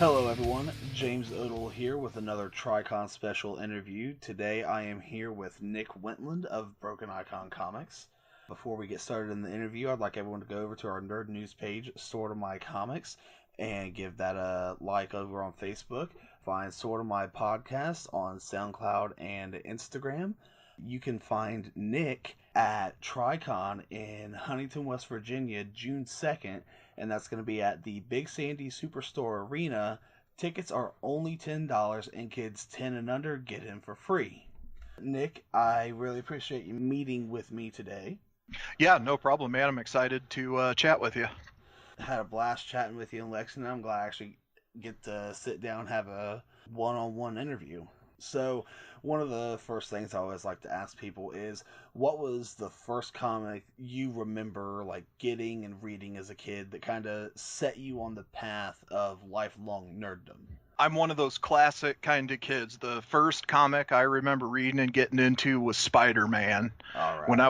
Hello everyone, James Odle here with another Tricon special interview. Today I am here with Nick Wentland of Broken Icon Comics. Before we get started in the interview, I'd like everyone to go over to our nerd news page, Sorta My Comics, and give that a like over on Facebook. Find Sorta My Podcast on SoundCloud and Instagram. You can find Nick at Tricon in Huntington, West Virginia, June 2nd, and that's going to be at the Big Sandy Superstore Arena. Tickets are only $10, and kids 10 and under get in for free. Nick, I really appreciate you meeting with me today. Yeah, no problem, man. I'm excited to chat with you. I had a blast chatting with you in Lexington. I'm glad I actually get to sit down and have a one-on-one interview. So, one of the first things I always like to ask people is, what was the first comic you remember getting and reading as a kid that kind of set you on the path of lifelong nerddom? I'm one of those classic kind of kids. The first comic I remember reading and getting into was Spider-Man. All right. When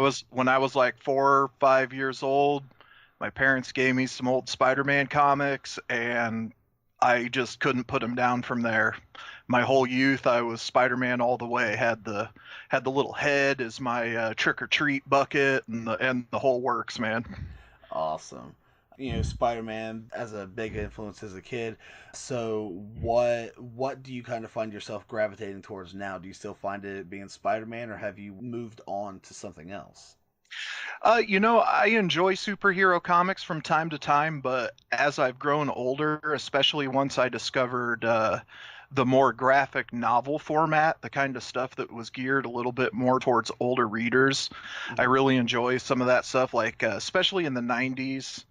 I was like 4 or 5 years old, my parents gave me some old Spider-Man comics, and I just couldn't put them down from there. My whole youth, I was Spider-Man all the way. Had the little head as my trick-or-treat bucket, and the whole works, man. Awesome. You know, Spider-Man as a big influence as a kid. So what do you kind of find yourself gravitating towards now? Do you still find it being Spider-Man, or have you moved on to something else? I enjoy superhero comics from time to time, but as I've grown older, especially once I discovered the more graphic novel format, the kind of stuff that was geared a little bit more towards older readers, I really enjoy some of that stuff, especially in the 90s.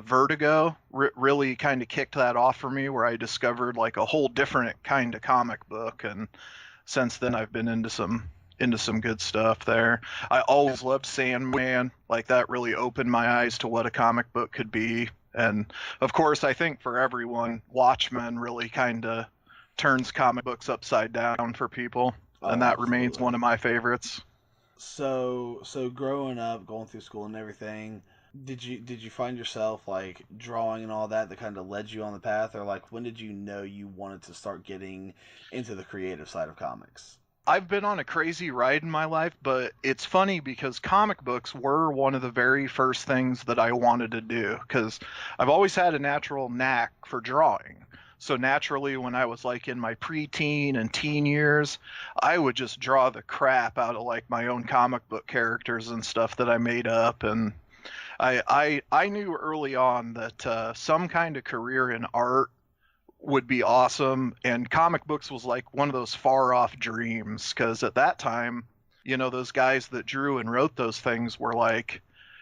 Vertigo really kind of kicked that off for me, where I discovered a whole different kind of comic book, and since then I've been into some good stuff there. I always loved Sandman. That really opened my eyes to what a comic book could be. And of course, I think for everyone, Watchmen really kind of turns comic books upside down for people, and that remains one of my favorites. So growing up, going through school and everything, did you find yourself drawing and all that kind of led you on the path, or when did you know you wanted to start getting into the creative side of comics? I've been on a crazy ride in my life, but it's funny because comic books were one of the very first things that I wanted to do, because I've always had a natural knack for drawing. So naturally, when I was in my preteen and teen years, I would just draw the crap out of my own comic book characters and stuff that I made up. And I knew early on that some kind of career in art would be awesome, and comic books was one of those far off dreams, because at that time, those guys that drew and wrote those things were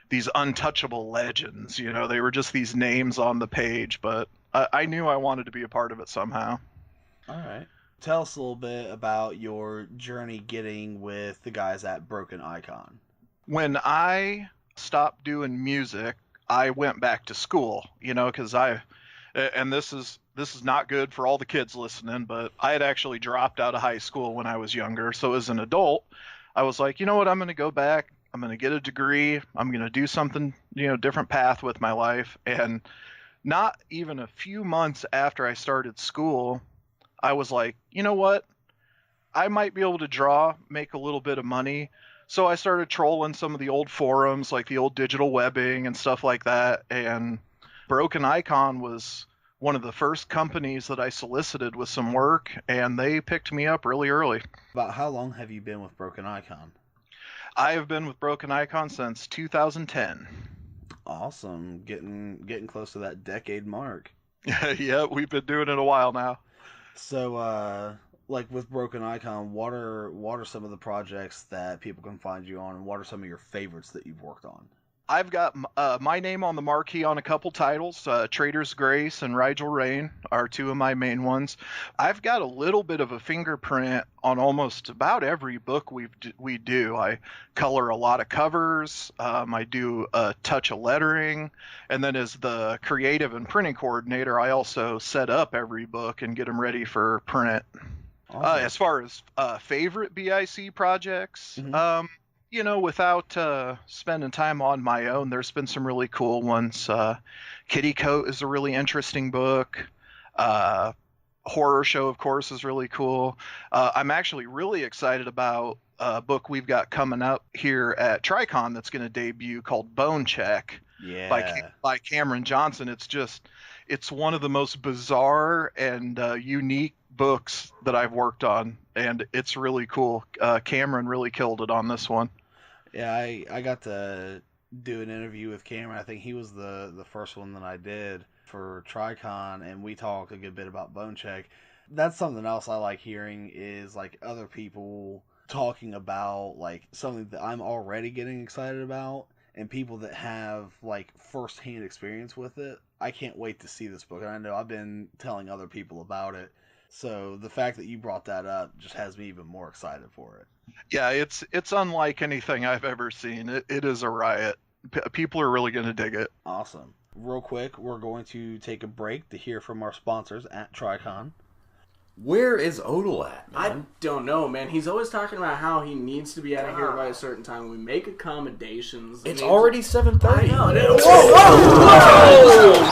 these untouchable legends. They were just these names on the page, but I knew I wanted to be a part of it somehow. All right. Tell us a little bit about your journey getting with the guys at Broken Icon. When I stopped doing music, I went back to school, because and this is not good for all the kids listening, but I had actually dropped out of high school when I was younger. So as an adult, I was like, you know what, I'm going to go back. I'm going to get a degree. I'm going to do something, different path with my life. And not even a few months after I started school, I was like, you know what, I might be able to draw, make a little bit of money. So I started trolling some of the old forums, the old digital webbing and stuff like that. And Broken Icon was one of the first companies that I solicited with some work, and they picked me up really early. About how long have you been with Broken Icon? I have been with Broken Icon since 2010. Awesome. Getting close to that decade mark. Yeah, we've been doing it a while now. So, with Broken Icon, what are some of the projects that people can find you on, and what are some of your favorites that you've worked on? I've got my name on the marquee on a couple titles. Trader's Grace and Rigel Rain are two of my main ones. I've got a little bit of a fingerprint on almost about every book we do. I color a lot of covers. I do a touch of lettering. And then as the creative and printing coordinator, I also set up every book and get them ready for print. Awesome. As far as favorite BIC projects, without spending time on my own, there's been some really cool ones. Kitty Coat is a really interesting book. Horror show, of course, is really cool. I'm actually really excited about a book we've got coming up here at Tricon that's going to debut called Bone Check Yeah. by Cameron Johnson. It's one of the most bizarre and unique books that I've worked on, and it's really cool. Cameron really killed it on this one. Yeah, I got to do an interview with Cameron. I think he was the first one that I did for Tricon, and we talked a good bit about Bone Check. That's something else I like hearing is like other people talking about like something that I'm already getting excited about, and people that have like firsthand experience with it. I can't wait to see this book, and I know I've been telling other people about it. So the fact that you brought that up just has me even more excited for it. Yeah, it's unlike anything I've ever seen. It is a riot. People are really going to dig it. Awesome. Real quick, we're going to take a break to hear from our sponsors at Tricon. Where is Odle at, I man? don't know, man. He's always talking about how he needs to be out of here by a certain time. We make accommodations. It's already 7:30. I know.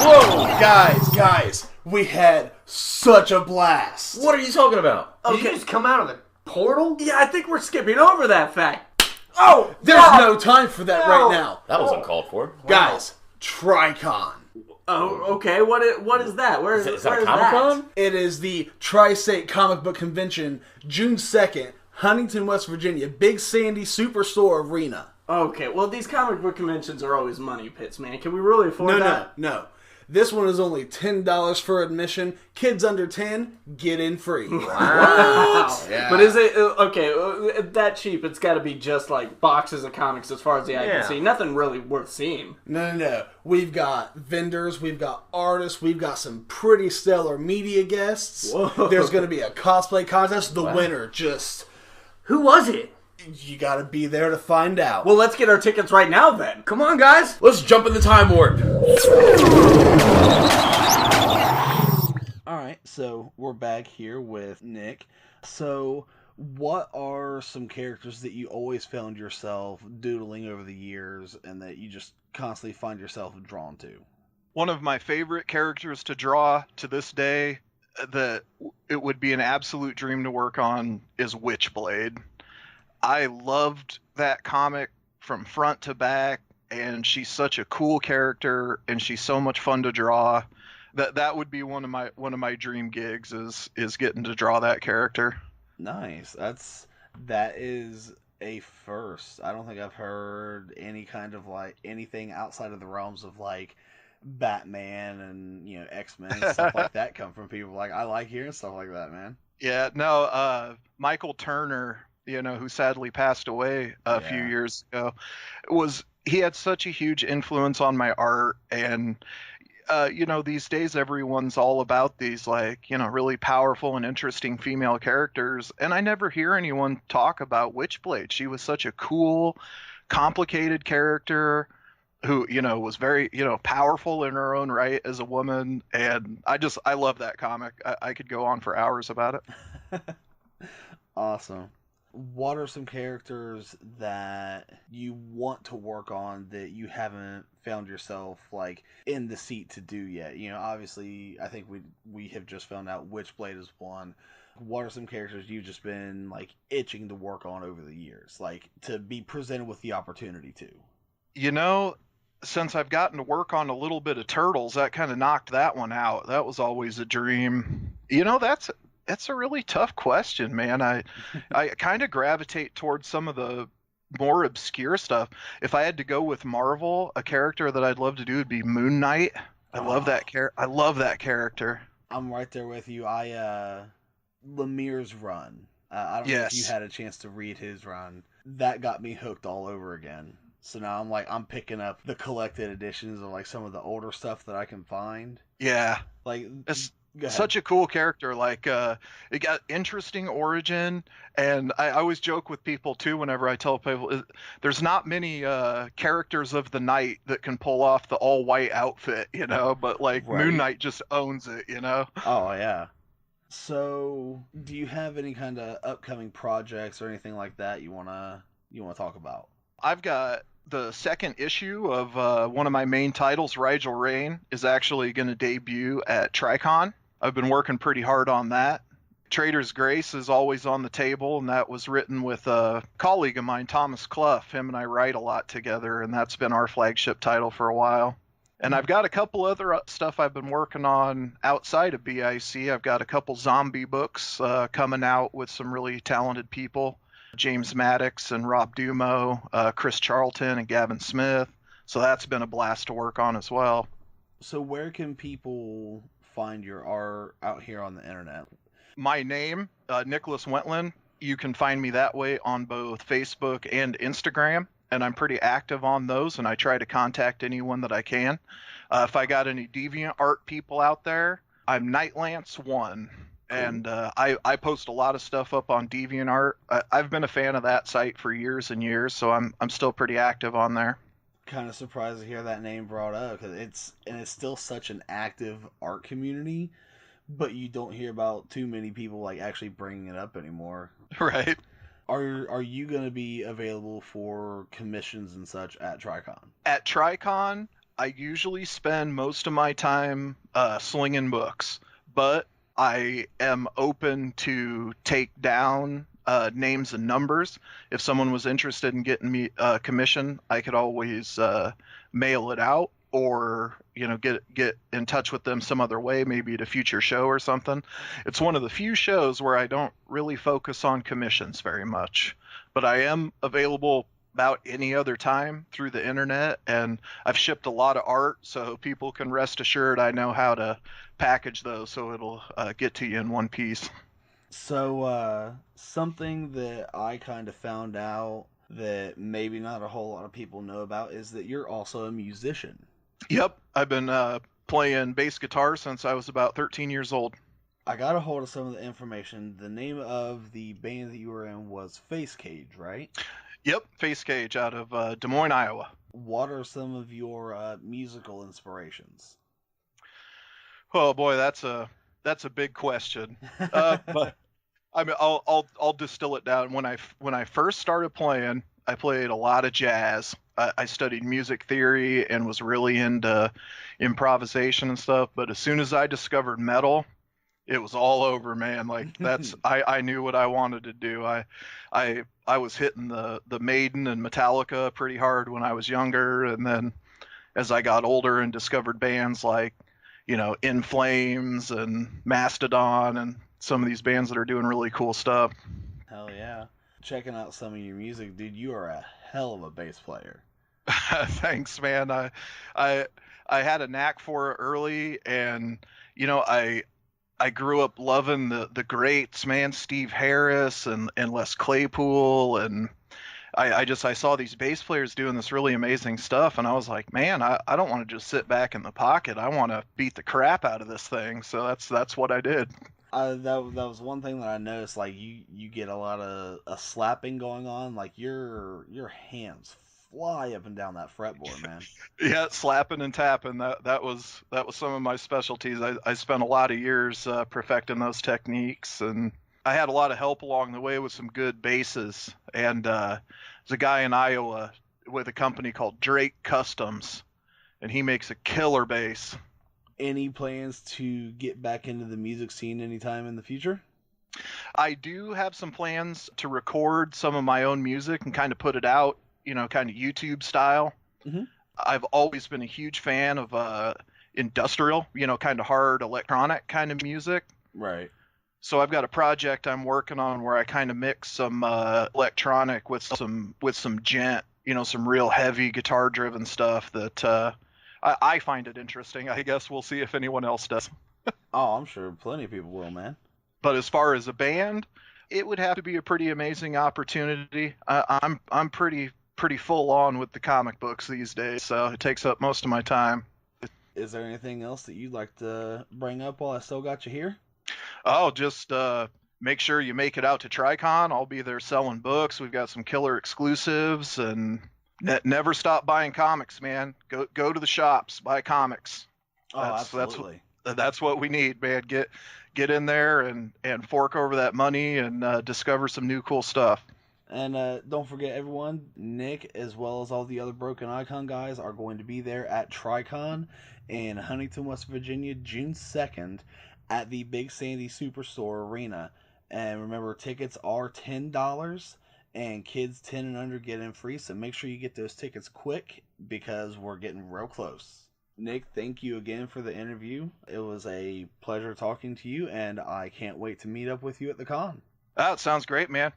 Whoa! Guys, we had such a blast. What are you talking about? Did you just come out of the portal? Yeah, I think we're skipping over that fact. Oh, there's no time for that right now. That was uncalled for. Guys, Tricon. Oh, okay. What is that? Is that a Comic-Con? It is the Tri-State Comic Book Convention, June 2nd, Huntington, West Virginia, Big Sandy Superstore Arena. Okay, well, these comic book conventions are always money pits, man. Can we really afford that? No. This one is only $10 for admission. Kids under 10, get in free. Wow. Yeah. But is it, okay, that cheap? It's got to be just like boxes of comics as far as the eye can see. Nothing really worth seeing. No. We've got vendors, we've got artists, we've got some pretty stellar media guests. Whoa. There's going to be a cosplay contest. The winner just... Who was it? You got to be there to find out. Well, let's get our tickets right now then. Come on, guys. Let's jump in the time warp. Alright, so we're back here with Nick. So, what are some characters that you always found yourself doodling over the years and that you just constantly find yourself drawn to? One of my favorite characters to draw to this day that it would be an absolute dream to work on is Witchblade. I loved that comic from front to back, and she's such a cool character, and she's so much fun to draw. That would be one of my dream gigs is getting to draw that character. Nice. That is a first. I don't think I've heard any kind of like anything outside of the realms of like Batman and X-Men and stuff like that come from people. Like I like hearing stuff like that, man. Yeah, no, Michael Turner, who sadly passed away a few years ago, he had such a huge influence on my art. And these days everyone's all about these like really powerful and interesting female characters, and I never hear anyone talk about Witchblade. She was such a cool, complicated character who was very powerful in her own right as a woman, and I love that comic. I could go on for hours about it. Awesome. What are some characters that you want to work on that you haven't found yourself like in the seat to do yet? Obviously, I think we have just found out Witchblade is one. What are some characters you've just been like itching to work on over the years, like to be presented with the opportunity to? Since I've gotten to work on a little bit of Turtles, that kind of knocked that one out. That was always a dream. That's a really tough question, man. I kind of gravitate towards some of the more obscure stuff. If I had to go with Marvel, a character that I'd love to do would be Moon Knight. I love that character. I'm right there with you. Lemire's run. I don't know if you had a chance to read his run. That got me hooked all over again. So now I'm picking up the collected editions of like some of the older stuff that I can find. Yeah. Like such a cool character. Like it got interesting origin, and I always joke with people too whenever I tell people there's not many characters of the night that can pull off the all white outfit, but like right. Moon Knight just owns it, Oh yeah. So do you have any kind of upcoming projects or anything like that you wanna talk about? I've got the second issue of one of my main titles, Rigel Reign, is actually going to debut at Tricon I've been working pretty hard on that. Trader's Grace is always on the table, and that was written with a colleague of mine, Thomas Clough. Him and I write a lot together, and that's been our flagship title for a while. And I've got a couple other stuff I've been working on outside of BIC. I've got a couple zombie books coming out with some really talented people, James Maddox and Rob Dumo, Chris Charlton and Gavin Smith. So that's been a blast to work on as well. So where can people find your art out here on the internet? My name, Nicholas Wentland. You can find me that way on both Facebook and Instagram, and I'm pretty active on those, and I try to contact anyone that I can. If I got any deviant art people out there, I'm Nightlance1, and I post a lot of stuff up on DeviantArt. I've been a fan of that site for years and years, so I'm still pretty active on there. Kind of surprised to hear that name brought up, because it's still such an active art community, but you don't hear about too many people like actually bringing it up anymore. Right. Are you going to be available for commissions and such at Tricon? At Tricon, I usually spend most of my time slinging books, but I am open to take down names and numbers. If someone was interested in getting me a commission, I could always mail it out, or get in touch with them some other way, maybe at a future show or something. It's one of the few shows where I don't really focus on commissions very much, but I am available about any other time through the internet, and I've shipped a lot of art, so people can rest assured I know how to package those so it'll get to you in one piece. So something that I kind of found out that maybe not a whole lot of people know about is that you're also a musician. Yep, I've been playing bass guitar since I was about 13 years old. I got a hold of some of the information. The name of the band that you were in was Face Cage, right? Yep, Face Cage out of Des Moines, Iowa. What are some of your musical inspirations? Oh boy, that's a big question. But I mean, I'll distill it down. When I first started playing, I played a lot of jazz. I studied music theory and was really into improvisation and stuff. But as soon as I discovered metal, it was all over, man. Like I knew what I wanted to do. I was hitting the Maiden and Metallica pretty hard when I was younger, and then as I got older and discovered bands like, In Flames and Mastodon and some of these bands that are doing really cool stuff. Hell yeah. Checking out some of your music, dude, you are a hell of a bass player. Thanks, man. I had a knack for it early, and I grew up loving the greats, man, Steve Harris and Les Claypool, and I saw these bass players doing this really amazing stuff, and I was like, man, I don't want to just sit back in the pocket. I want to beat the crap out of this thing. So that's what I did. That was one thing that I noticed. Like you get a lot of slapping going on. Like your hands fly up and down that fretboard, man. Yeah, slapping and tapping. That was some of my specialties. I spent a lot of years perfecting those techniques, and I had a lot of help along the way with some good basses. And there's a guy in Iowa with a company called Drake Customs, and he makes a killer bass. Any plans to get back into the music scene anytime in the future? I do have some plans to record some of my own music and kind of put it out, kind of YouTube style. Mm-hmm. I've always been a huge fan of industrial, kind of hard electronic kind of music. Right. So I've got a project I'm working on where I kind of mix some electronic with some gent, some real heavy guitar driven stuff that I find it interesting. I guess we'll see if anyone else does. Oh, I'm sure plenty of people will, man. But as far as a band, it would have to be a pretty amazing opportunity. I'm pretty full on with the comic books these days, so it takes up most of my time. Is there anything else that you'd like to bring up while I still got you here? Oh, just make sure you make it out to Tricon. I'll be there selling books. We've got some killer exclusives, and never stop buying comics, man. Go to the shops, buy comics. Oh, absolutely. That's what we need, man. Get in there and fork over that money and discover some new cool stuff. And don't forget, everyone, Nick, as well as all the other Broken Icon guys, are going to be there at Tricon in Huntington, West Virginia, June 2nd at the Big Sandy Superstore Arena. And remember, tickets are $10, and kids 10 and under get in free, so make sure you get those tickets quick because we're getting real close. Nick, thank you again for the interview. It was a pleasure talking to you, and I can't wait to meet up with you at the con. Oh, it sounds great, man.